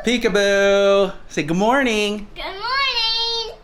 Peekaboo! Say good morning. Good morning.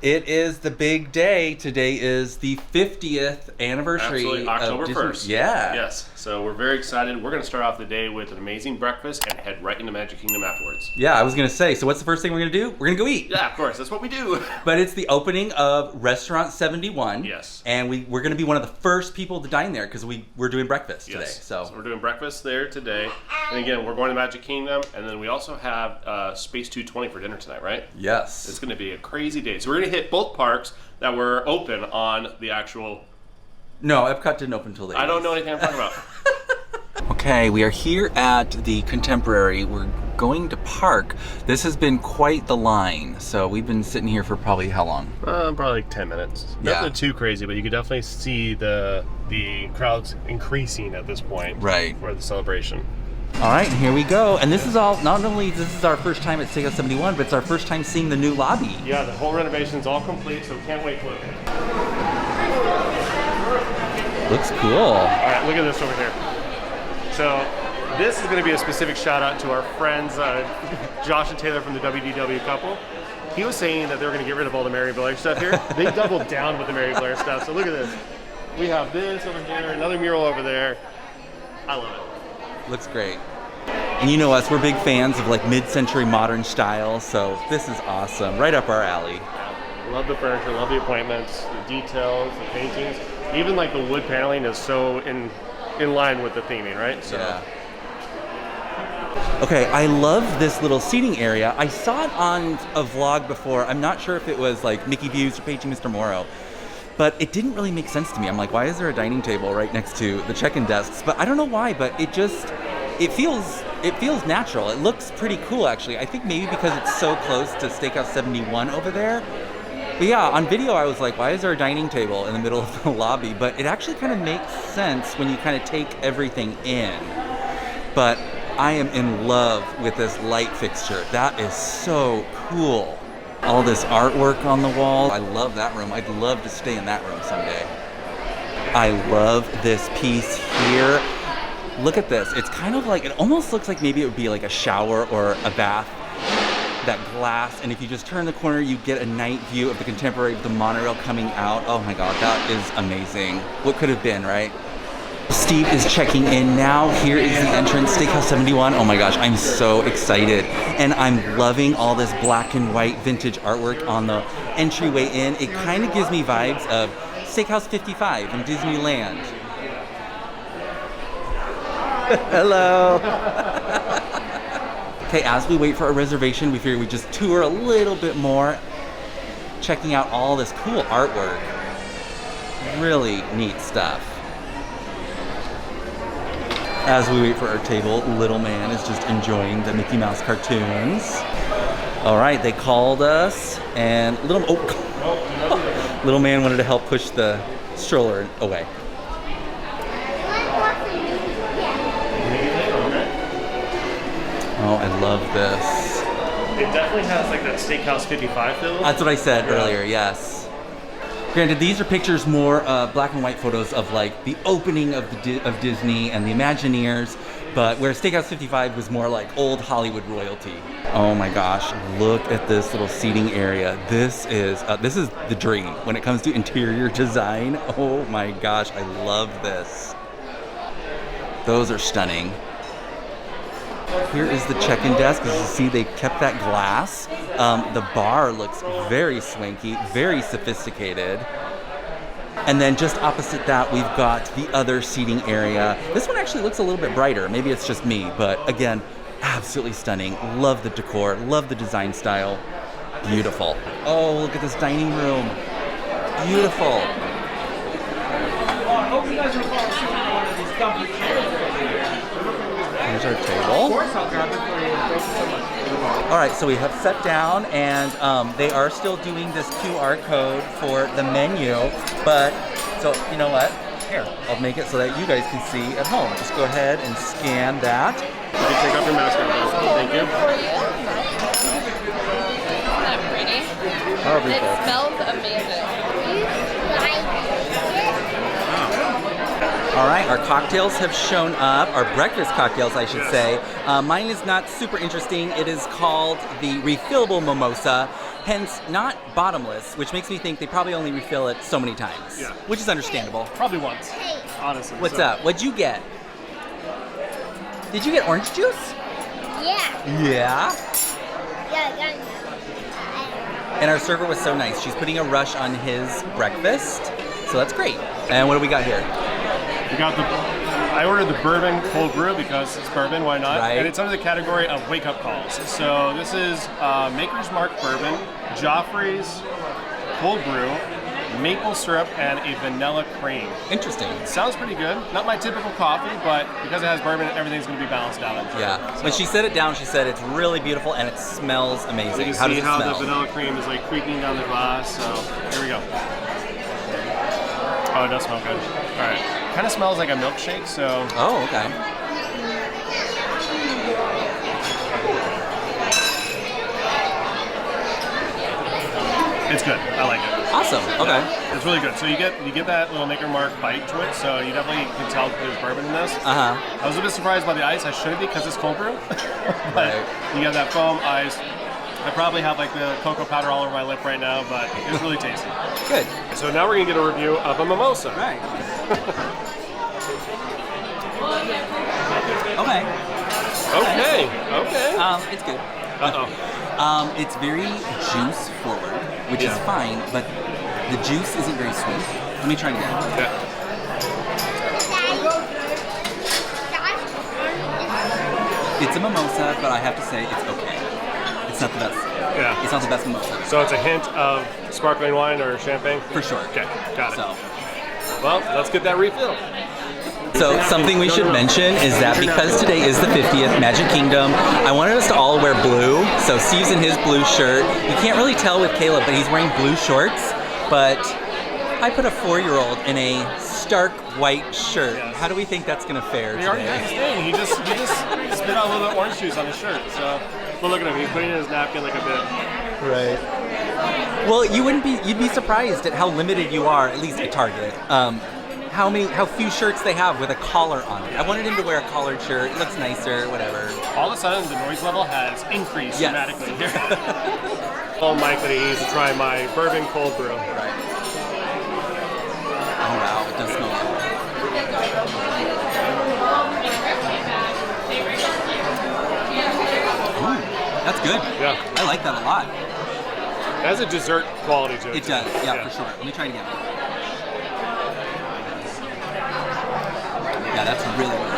It is the big day. Today is the 50th anniversary. Absolutely, October 1st. Yeah. Yes. So we're very excited. We're going to start off the day with an amazing breakfast and head right into Magic Kingdom afterwards. Yeah, I was going to say, so what's the first thing we're going to do? We're going to go eat. Yeah, of course. That's what we do. But it's the opening of Restaurant 71. Yes. And we're going to be one of the first people to dine there because we're doing breakfast today. So we're doing breakfast there today. And again, we're going to Magic Kingdom. And then we also have Space 220 for dinner tonight, right? Yes. It's going to be a crazy day. So we're going to hit both parks that were open on the actual... No, Epcot didn't open until the 80s. I don't know anything I'm talking about. Okay, we are here at the Contemporary. We're going to park. This has been quite the line. So we've been sitting here for probably how long? Probably like 10 minutes. Yeah. Nothing too crazy, but you could definitely see the crowds increasing at this point. Right. For the celebration. All right, here we go. And this is all, not only this is our first time at Steakhouse 71, but it's our first time seeing the new lobby. Yeah, the whole renovation's all complete, so we can't wait to look at it. Looks cool. All right, look at this over here. So this is going to be a specific shout out to our friends, Josh and Taylor from the WDW couple. He was saying that they were going to get rid of all the Mary Blair stuff here. They doubled down with the Mary Blair stuff. So look at this. We have this over here, another mural over there. I love it. Looks great. And you know us, we're big fans of like mid-century modern style, so this is awesome. Right up our alley. Love the furniture, love the appointments, the details, the paintings. Even like the wood paneling is so in line with the theming, right? So. Yeah. Okay, I love this little seating area. I saw it on a vlog before. I'm not sure if it was like Mickey Views or Paging Mr. Morrow, but it didn't really make sense to me. I'm like, why is there a dining table right next to the check-in desks? But I don't know why, but it feels natural. It looks pretty cool, actually. I think maybe because it's so close to Steakhouse 71 over there. But yeah, on video I was like, why is there a dining table in the middle of the lobby? But it actually kind of makes sense when you kind of take everything in. But I am in love with this light fixture. That is so cool. All this artwork on the wall. I love that room. I'd love to stay in that room someday. I love this piece here. Look at this. It's kind of like, it almost looks like maybe it would be like a shower or a bath. That glass, and if you just turn the corner, you get a night view of the Contemporary with the monorail coming out. Oh my God, that is amazing. What could have been, right? Steve is checking in now. Here is the entrance, Steakhouse 71. Oh my gosh, I'm so excited. And I'm loving all this black and white vintage artwork on the entryway in. It kind of gives me vibes of Steakhouse 55 in Disneyland. Hello. Okay, as we wait for a reservation, we figure we just tour a little bit more, checking out all this cool artwork. Really neat stuff. As we wait for our table, Little Man is just enjoying the Mickey Mouse cartoons. All right, they called us, and Little Man wanted to help push the stroller away. Oh, I love this. It definitely has like that Steakhouse 55 feel. That's what I said earlier, yes. Granted, these are pictures more black and white photos of like the opening of Disney and the Imagineers, but where Steakhouse 55 was more like old Hollywood royalty. Oh my gosh, look at this little seating area. This is the dream when it comes to interior design. Oh my gosh, I love this. Those are stunning. Here is the check-in desk. As you see, they kept that glass. The bar looks very swanky, very sophisticated. And then just opposite that, we've got the other seating area. This one actually looks a little bit brighter. Maybe it's just me, but again, absolutely stunning. Love the decor, love the design style. Beautiful. Oh, look at this dining room. Beautiful. I hope you guys are following one of these comfy chairs right here. Here's our table. Of course, I'll grab it for you. Thank you so much. All right, so we have sat down, and they are still doing this QR code for the menu, but, so you know what? Here, I'll make it so that you guys can see at home. Just go ahead and scan that. You can take off your mask now. Thank you. Isn't that pretty? Beautiful. It smells amazing. All right, our cocktails have shown up, our breakfast cocktails, I should say. Mine is not super interesting. It is called the refillable mimosa, hence not bottomless, which makes me think they probably only refill it so many times, which is understandable. Probably once, honestly. What's up? What'd you get? Did you get orange juice? Yeah. Yeah? Yeah, I got it. And our server was so nice. She's putting a rush on his breakfast, so that's great. And what do we got here? We got I ordered the bourbon cold brew because it's bourbon, why not? Right. And it's under the category of wake-up calls. So this is Maker's Mark bourbon, Joffrey's cold brew, maple syrup, and a vanilla cream. Interesting. Sounds pretty good. Not my typical coffee, but because it has bourbon, everything's going to be balanced out. Yeah. When she set it down, she said it's really beautiful and it smells amazing. You How does see it how smell? the vanilla cream is like creeping down the glass. So here we go. Oh, it does smell good. All right. Kind of smells like a milkshake. So. Oh, okay. It's good. I like it. Awesome. Okay. Yeah, it's really good. So you get that little Maker Mark bite to it. So you definitely can tell there's bourbon in this. Uh huh. I was a bit surprised by the ice. I shouldn't be because it's cold brew. But Right. you got that foam ice. I probably have like the cocoa powder all over my lip right now, but it's really tasty. Good. So now we're gonna get a review of a mimosa. Right. Okay. Okay. Okay. It's good. Uh-oh. It's very juice forward, which is fine, but the juice isn't very sweet. Let me try it again. Yeah. It's a mimosa, but I have to say it's okay. It's not the best. Yeah. It's not the best mimosa. So it's a hint of sparkling wine or champagne? For sure. Okay, got it. So, Well, let's get that refill. So something we should mention is that because today is the 50th Magic Kingdom, I wanted us to all wear blue. So Steve's in his blue shirt. You can't really tell with Caleb, but he's wearing blue shorts. But I put a 4-year-old in a stark white shirt. Yes. How do we think that's going to fare He already got his today? thing. He just spit out a little bit of orange juice on his shirt. So, but look at him. He's putting in his napkin like a bit. Right. Well, you'd be surprised at how limited you are, at least at Target. How few shirts they have with a collar on it. I wanted him to wear a collared shirt. It looks nicer, whatever. All of a sudden, the noise level has increased dramatically here. Told Mike that he needs to try my bourbon cold brew. Right. Oh wow, it does smell good. Ooh, that's good. Yeah. I like that a lot. It has a dessert quality to it. It does, yeah, for sure. Let me try it again. Yeah, that's really good.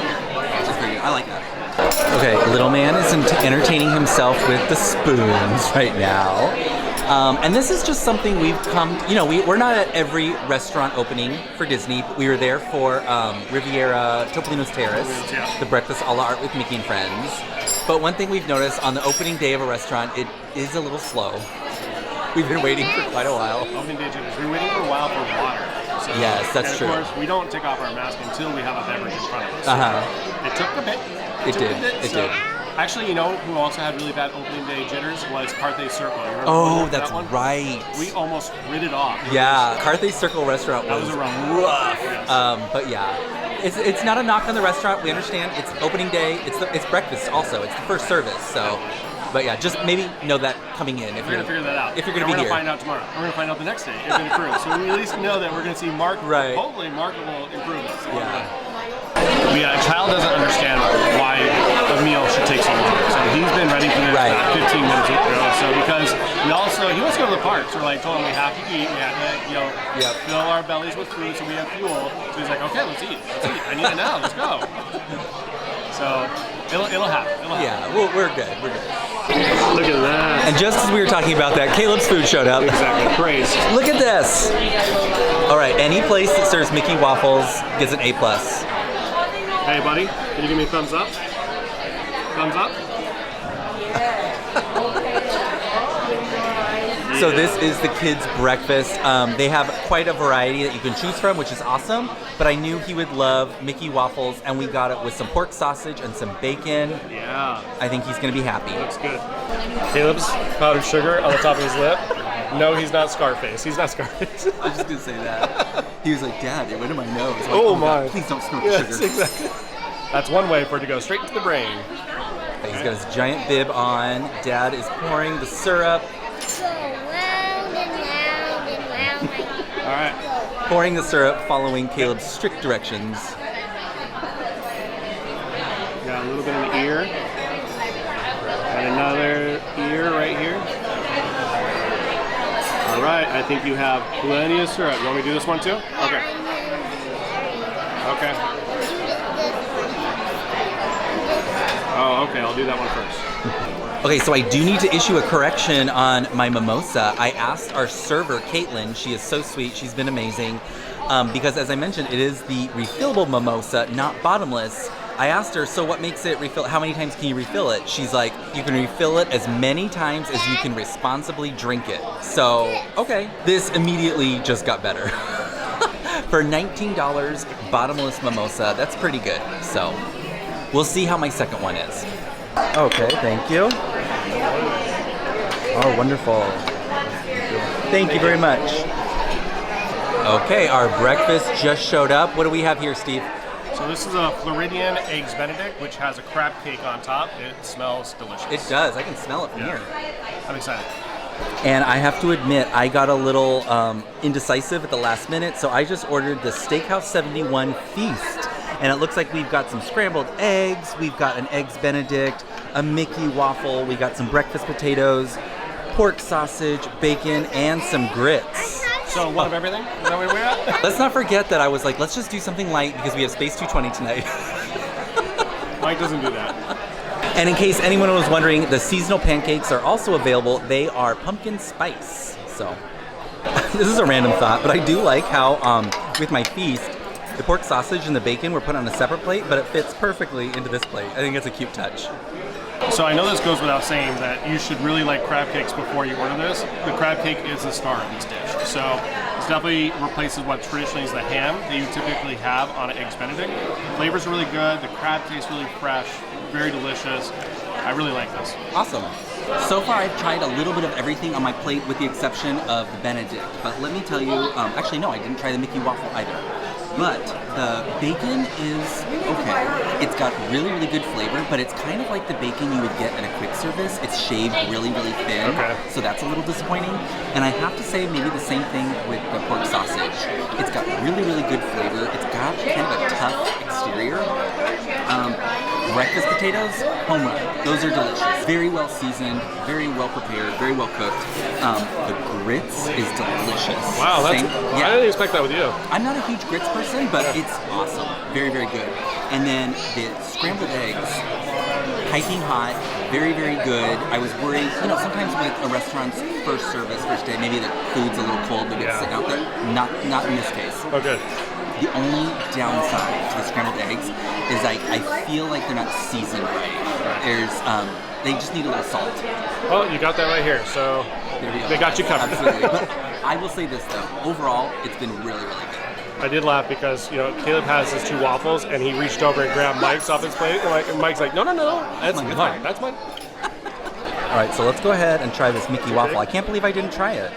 That's very good. I like that. Okay, little man is entertaining himself with the spoons right now. And this is just something we've come, we're not at every restaurant opening for Disney, but we were there for Riviera Topolino's Terrace, the breakfast a la art with Mickey and Friends. But one thing we've noticed on the opening day of a restaurant, it is a little slow. We've been waiting for quite a while. Opening day jitters. We're waiting for a while for water. So, Yes, that's true. And of course, we don't take off our mask until we have a beverage in front of us. Uh-huh. It took a bit. It did. Actually, who also had really bad opening day jitters was Carthay Circle. You remember Oh, that that's one? right. We almost rid it off. Yeah, Carthay Circle restaurant That was was a rough. rough. Yes. But yeah, it's not a knock on the restaurant. We understand it's opening day. It's breakfast also. It's the first service. So, but yeah, just maybe know that coming in if We're gonna figure that out. If you're gonna And be we're here. gonna find out tomorrow. We're gonna find out the next day if it improves. So we at least know that we're gonna see Mark. Right. Hopefully, Mark will improve this. Yeah. The child doesn't understand why a meal should take so long. So he's been ready for this about 15 minutes ago. So because he wants to go to the park. So we're like, told him we have to eat. We have to, fill our bellies with food so we have fuel. So he's like, okay, let's eat. I need it now. Let's go. So it'll happen. Yeah, we're good. We're good. Look at that. And just as we were talking about that, Caleb's food showed up. Exactly. Praise. Look at this. All right, any place that serves Mickey waffles gets an A+. Hey, buddy, can you give me a thumbs up? Thumbs up? So this is the kids' breakfast. They have quite a variety that you can choose from, which is awesome. But I knew he would love Mickey waffles, and we got it with some pork sausage and some bacon. Yeah. I think he's going to be happy. Looks good. Caleb's powdered sugar on the top of his lip. No, he's not Scarface. He's not Scarface. I was just going to say that. He was like, Dad, it went in my nose. I'm like, Oh, God, my. please don't snort Yes, the sugar. exactly. That's one way for it to go straight to the brain. He's got his giant bib on. Dad is pouring the syrup. Go round and round and round like All right. Pouring the syrup, following Caleb's strict directions. Got a little bit in the ear. And another ear right here. All right, I think you have plenty of syrup. You want me to do this one too? Okay. Okay. Oh, okay, I'll do that one first. Okay, so I do need to issue a correction on my mimosa. I asked our server, Caitlin, she is so sweet, she's been amazing, because as I mentioned, it is the refillable mimosa, not bottomless. I asked her, so what makes it refill? How many times can you refill it? She's like, you can refill it as many times as you can responsibly drink it. So, okay. This immediately just got better. For $19, bottomless mimosa, that's pretty good. So, we'll see how my second one is. Okay, thank you. Oh, wonderful. Thank you very much. Okay, our breakfast just showed up. What do we have here, Steve? So this is a Floridian Eggs Benedict, which has a crab cake on top. It smells delicious. It does. I can smell it from here. I'm excited. And I have to admit, I got a little indecisive at the last minute, so I just ordered the Steakhouse 71 Feast. And it looks like we've got some scrambled eggs, we've got an Eggs Benedict, a Mickey waffle, we got some breakfast potatoes, pork sausage, bacon, and some grits. So one of everything? Is that where we're at? Let's not forget that I was like, let's just do something light because we have Space 220 tonight. Mike doesn't do that. And in case anyone was wondering, the seasonal pancakes are also available. They are pumpkin spice. So this is a random thought, but I do like how with my feast, the pork sausage and the bacon were put on a separate plate, but it fits perfectly into this plate. I think it's a cute touch. So I know this goes without saying that you should really like crab cakes before you order this. The crab cake is the star of this dish. So this definitely replaces what traditionally is the ham that you typically have on an Eggs Benedict. Flavors are really good. The crab tastes really fresh, very delicious. I really like this. Awesome. So far, I've tried a little bit of everything on my plate with the exception of the Benedict. But let me tell you, actually no, I didn't try the Mickey waffle either. But the bacon is okay. It's got really, really good flavor, but it's kind of like the bacon you would get at a quick service. It's shaved really, really thin, so that's a little disappointing. And I have to say maybe the same thing with the pork sausage. It's got really, really good flavor. It's got kind of a tough exterior. Breakfast potatoes, home run. Those are delicious. Very well seasoned, very well prepared, very well cooked. The grits is delicious. Wow, I didn't expect that with you. I'm not a huge grits person, but it's awesome. Very, very good. And then the scrambled eggs, piping hot, very, very good. I was worried, sometimes with a restaurant's first service, first day, maybe the food's a little cold, but it's sitting out there. Not in this case. Oh, good. The only downside to the scrambled eggs is I feel like they're not seasoned right. There's they just need a little salt. Well, you got that right here, so they got you covered. Absolutely. But I will say this though, overall, it's been really, really good. I did laugh because Caleb has his two waffles and he reached over and grabbed Mike's off his plate, and Mike's like, no, that's mine. That's mine. All right, so let's go ahead and try this Mickey waffle. I can't believe I didn't try it.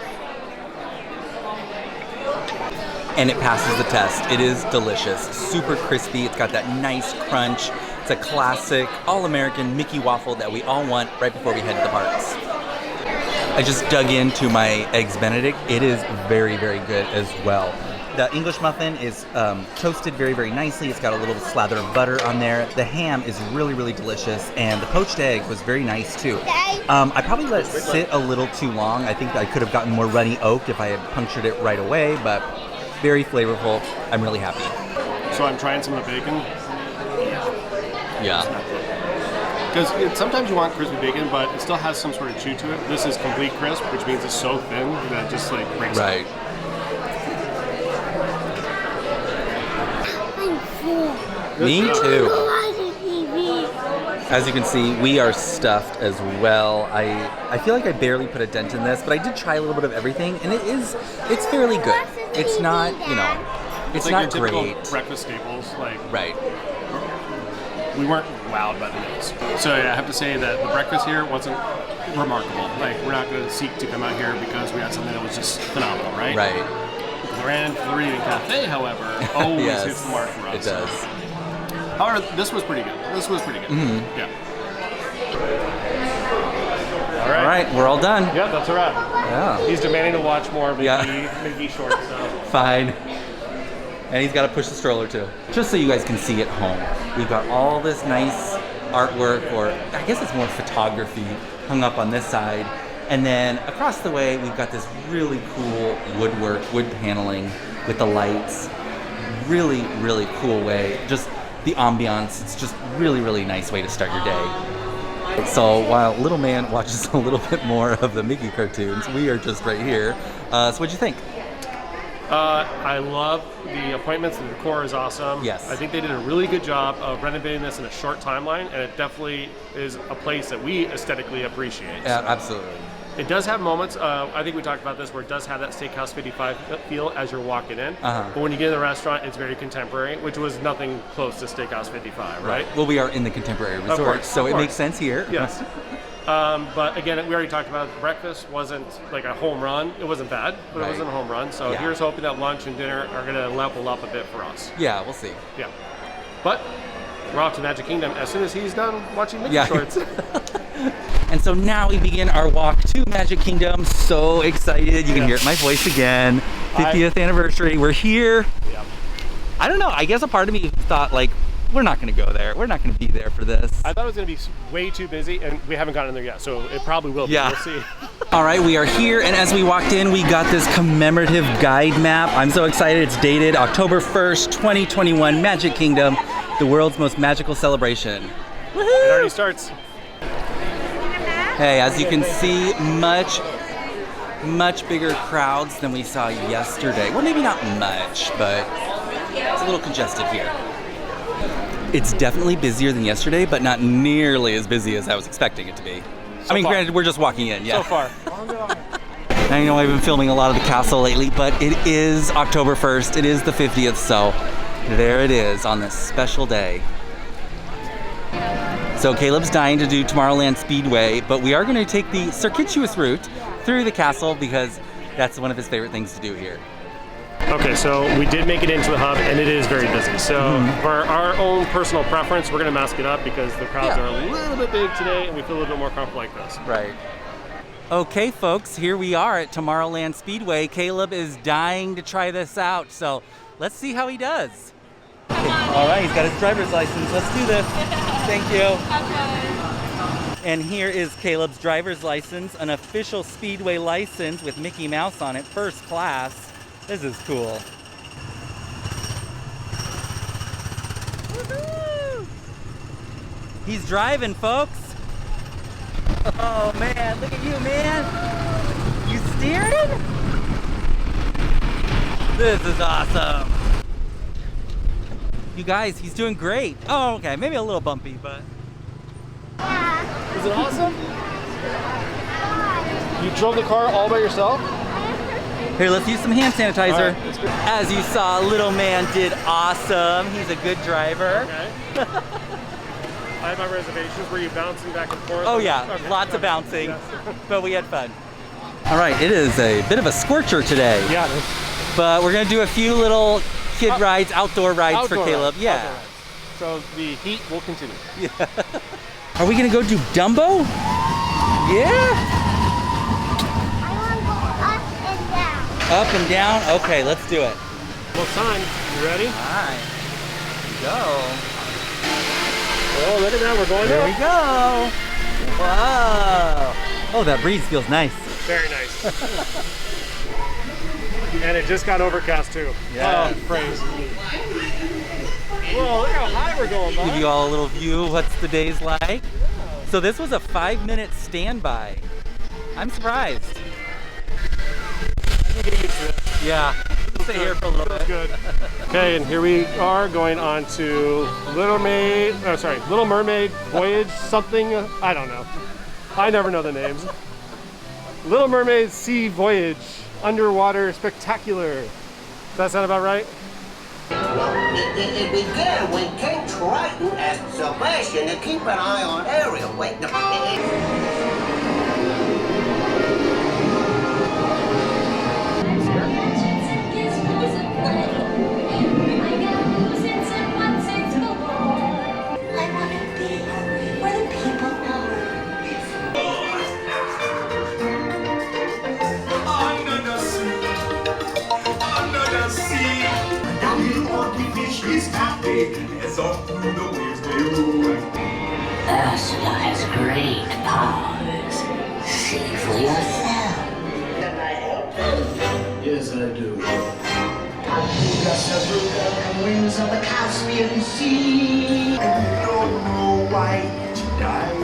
And it passes the test. It is delicious, super crispy. It's got that nice crunch. It's a classic, all-American Mickey waffle that we all want right before we head to the parks. I just dug into my Eggs Benedict. It is very, very good as well. The English muffin is toasted very, very nicely. It's got a little slather of butter on there. The ham is really, really delicious, and the poached egg was very nice too. I probably let it sit a little too long. I think I could have gotten more runny oak if I had punctured it right away, but very flavorful. I'm really happy. So I'm trying some of the bacon. Yeah. Because sometimes you want crispy bacon, but it still has some sort of chew to it. This is complete crisp, which means it's so thin that it just breaks right. Up. I'm full. Me too. Watching TV. As you can see, we are stuffed as well. I feel like I barely put a dent in this, but I did try a little bit of everything, and it's fairly good. It's not, it's like not your typical great. breakfast staples, Right. We weren't wowed by the meals. So yeah, I have to say that the breakfast here wasn't remarkable. We're not going to seek to come out here because we had something that was just phenomenal, right? Right. Grand Floridian Cafe, however, always Yes, hits the mark for us. it does. However, this was pretty good. Mm-hmm. Yeah. All right, we're all done. Yeah, that's a wrap. Yeah. He's demanding to watch more Mickey, Yeah. Mickey shorts. So. Fine. And he's got to push the stroller too. Just so you guys can see at home, we've got all this nice artwork, or I guess it's more photography, hung up on this side. And then across the way, we've got this really cool woodwork, wood paneling with the lights. Really, really cool way. Just the ambiance, it's just really, really nice way to start your day. So while little man watches a little bit more of the Mickey cartoons, we are just right here. So what'd you think? I love the appointments. The decor is awesome. Yes. I think they did a really good job of renovating this in a short timeline, and it definitely is a place that we aesthetically appreciate. Yeah, absolutely. It does have moments, I think we talked about this, where it does have that Steakhouse 55 feel as you're walking in. Uh-huh. But when you get in the restaurant, it's very contemporary, which was nothing close to Steakhouse 55, right? Well, we are in the contemporary resort, course, so of it course. makes sense here. Yes. But again, we already talked about it. Breakfast wasn't like a home run. It wasn't bad, but Right. it wasn't a home run. So Yeah. here's hoping that lunch and dinner are going to level up a bit for us. Yeah, we'll see. Yeah. But we're off to Magic Kingdom as soon as he's done watching Mickey Yeah. shorts. And so now we begin our walk to Magic Kingdom. So excited. You can hear it in my voice again. 50th anniversary. We're here. Yeah. I don't know. I guess a part of me thought, like, we're not going to go there. We're not going to be there for this. I thought it was going to be way too busy, and we haven't gotten there yet, so it probably will be. Yeah. We'll see. All right, we are here, and as we walked in, we got this commemorative guide map. I'm so excited. It's dated October 1st, 2021, Magic Kingdom, the world's most magical celebration. It already starts. Hey, as you can see, much bigger crowds than we saw yesterday. Well, maybe not much, but it's a little congested here. It's definitely busier than yesterday, but not nearly as busy as I was expecting it to be. I mean, far. granted, we're just walking in, yeah. So far. I know I've been filming a lot of the castle lately, but it is October 1st. It is the 50th, so there it is on this special day. So Caleb's dying to do Tomorrowland Speedway, but we are going to take the circuitous route through the castle because that's one of his favorite things to do here. Okay, so we did make it into the hub, and it is very busy. So for our own personal preference, we're going to mask it up because the crowds Yeah. are a little bit big today, and we feel a little bit more comfortable like this. Right. Okay, folks, here we are at Tomorrowland Speedway. Caleb is dying to try this out, so let's see how he does. All right, he's got his driver's license. Let's do this. Thank you. And here is Caleb's driver's license, an official Speedway license with Mickey Mouse on it, first class. This is cool. Woohoo! He's driving, folks. Oh man, look at you, man. You steering? This is awesome. You guys, he's doing great. Oh, okay, maybe a little bumpy, but. Is it awesome? You drove the car all by yourself? Here, let's use some hand sanitizer. All right, let's go. As you saw, little man did awesome. He's a good driver. Okay. I had my reservations. Were you bouncing back and forth? Oh yeah, Okay. lots of bouncing, Yes. but we had fun. All right, it is a bit of a scorcher today. Yeah. But we're gonna do a few little kid rides, outdoor rides for Outdoor Caleb. rides, Yeah. outdoor rides. So the heat will continue. Are we gonna go do Dumbo? Yeah. I want to go up and down. Up and down. Okay, let's do it. Well, time. You ready? All right. Go. Oh, look at that. We're going There up. we go. Whoa. Oh, that breeze feels nice. Very nice. And it just got overcast too. Yeah. Oh, praise. Whoa, look how high we're going, Give bud. you all a little view of what's the day's like. So this was a 5-minute standby. I'm surprised. I'm getting used to it. Yeah. We'll stay here for a little bit. Good. Okay, and here we are going on to Little Mermaid, Voyage, something, I don't know. I never know the names. Little Mermaid Sea Voyage, underwater spectacular. Does that sound about right? It began when King Triton asked Sebastian to keep an eye on Ariel. Wait, no. soft through the waves they roll. Ursula has great powers. See for yourself. Yes, I do. Abuga Sabruga and winds of the Caspian Sea. And you don't know why each night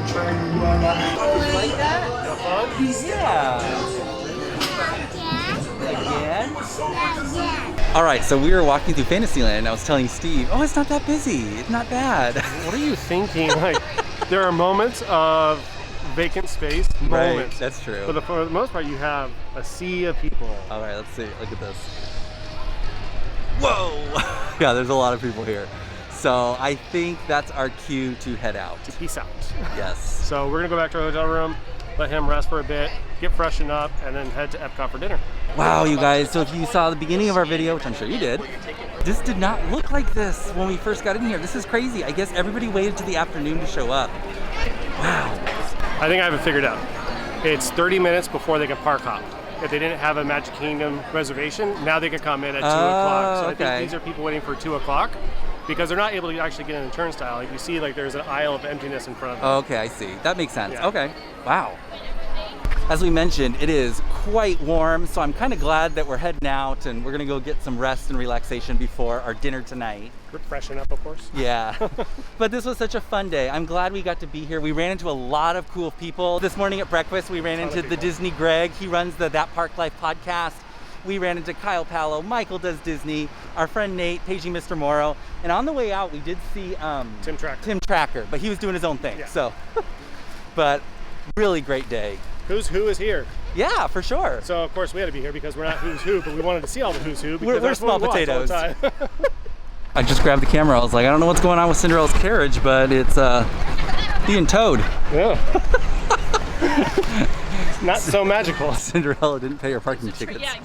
trying to run out. Like that? Yeah. Again? All right, so we were walking through Fantasyland and I was telling Steve, oh, it's not that busy. It's not bad. What are you thinking? Like, there are moments of vacant space. Right, Moments. that's true. But for the most part, you have a sea of people. All right, let's see. Look at this. Whoa! Yeah, there's a lot of people here. So I think that's our cue to head out. Peace out. Yes. So we're gonna go back to our hotel room, let him rest for a bit, get freshened up, and then head to Epcot for dinner. Wow, you guys. So if you saw the beginning of our video, which I'm sure you did, this did not look like this when we first got in here. This is crazy. I guess everybody waited to the afternoon to show up. Wow. I think I have it figured out. It's 30 minutes before they can park hop. If they didn't have a Magic Kingdom reservation, now they can come in at 2 o'clock. So I okay. think these are people waiting for 2 o'clock because they're not able to actually get in the turnstile. Like you see, like there's an aisle of emptiness in front of them. Okay, I see. That makes sense. Yeah. Okay. Wow. As we mentioned, it is quite warm, so I'm kind of glad that we're heading out and we're gonna go get some rest and relaxation before our dinner tonight. Freshen up, of course. Yeah. But this was such a fun day. I'm glad we got to be here. We ran into a lot of cool people. This morning at breakfast, we ran into the Disney Greg. He runs the That Park Life podcast. We ran into Kyle Palo, Michael Does Disney, our friend Nate, paging Mr. Morrow. And on the way out, we did see Tim Tracker. but he was doing his own thing. Yeah. So, but really great day. Who's Who is here. Yeah, for sure. So of course we had to be here because we're not Who's Who, but we wanted to see all the Who's Who. Because We're that's small what we watch all the potatoes. time. I just grabbed the camera. I was like, I don't know what's going on with Cinderella's carriage, but it's being towed. Yeah. Not so magical. Cinderella didn't pay her parking tickets. Yeah.